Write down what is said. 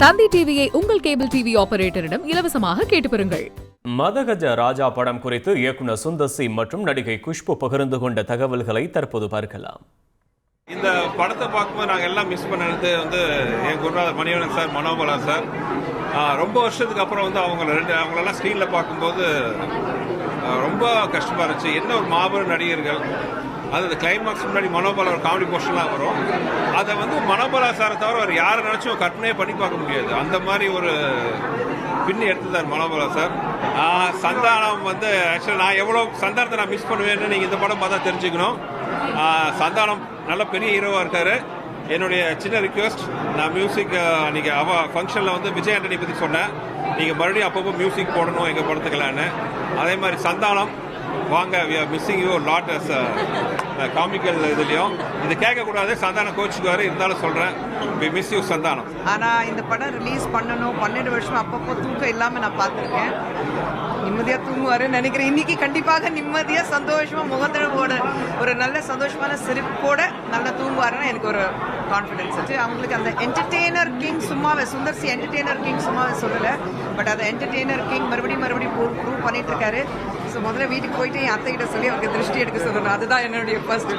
தந்தி டிவியை உங்கள் cable TV ஆபரேட்டரிடம் இலவசமாக கேட்டு பெறுங்கள். மதகஜ ராஜா படம் குறித்து இயக்குனர் சுந்தர் சி மற்றும் நடிகை குஷ்பு பகிர்ந்து கொண்ட தகவல்களை தற்போது பார்க்கலாம். இந்த படத்தை பார்க்கும்போது நாங்கள் எல்லாம் மிஸ் பண்ணது என் குருநாதர் மணிவண்ணன் சார், மனோபலா சார். ரொம்ப வருஷத்துக்கு அப்புறம் அவங்களெல்லாம் ஸ்க்ரீனில் பார்க்கும்போது ரொம்ப கஷ்டமாக இருந்துச்சு. என்ன ஒரு மாபெரும் நடிகர்கள். அது கிளைமாக்ஸ் முன்னாடி மனோபலா ஒரு காமெடி போர்ஷன்லாம் வரும். அதை மனோபலா சாரை தவிர அவர் யாரை நினச்சும் கற்பனையே பண்ணி பார்க்க முடியாது. அந்த மாதிரி ஒரு பின்னி எடுத்துட்டார் மனோபலா சார். சந்தானம் ஆக்சுவலாக நான் எவ்வளோ சந்தானத்தை நான் மிஸ் பண்ணுவேன்னு நீங்கள் இந்த படம் பார்த்தா தெரிஞ்சுக்கணும். சந்தானம் நல்ல பெரிய ஹீரோவாக இருக்கார். என்னுடைய சின்ன ரிக்வெஸ்ட், நான் மியூசிக் அன்றைக்கி ஃபங்க்ஷனில் விஜய் ஆண்டனி பற்றி சொன்னேன். நீங்கள் மறுபடியும் அப்பப்போ மியூசிக் போடணும் எங்கள் படத்துக்கலான்னு. அதே மாதிரி சந்தானம் வாங்க, we are missing you lot as comical. இதுலையும் இது கேட்கக்கூடாது, சந்தானம் கோச்சுக்குவார். இருந்தாலும் சொல்கிறேன், வி மிஸ் யூ சந்தானம். ஆனால் இந்த படம் ரிலீஸ் பண்ணணும் 12 வருஷம் அப்பப்போ தூக்கம் இல்லாமல் நான் பார்த்துருக்கேன். நிம்மதியாக தூங்குவாருன்னு நினைக்கிறேன். இன்னைக்கு கண்டிப்பாக நிம்மதியாக சந்தோஷமாக முகத்தோட ஒரு நல்ல சந்தோஷமான சிரிப்போட நல்லா தூங்குவாருன்னு எனக்கு ஒரு கான்ஃபிடன்ஸ் இருக்கு. அவங்களுக்கு அந்த என்டர்டெய்னர் கிங் சும்மாவே சுந்தர் சி என்டர்டெய்னர் கிங் சும்மாவே சொல்லலை. பட் அந்த என்டர்டெய்னர் கிங் மறுபடியும் ப்ரூவ் பண்ணிட்டு இருக்காரு. ஸோ முதல்ல வீட்டுக்கு போயிட்டு என் அத்தைகிட்ட சொல்லி அவருக்கு திருஷ்டி எடுக்க சொல்லணும். அதுதான் என்னுடைய ஃபர்ஸ்ட்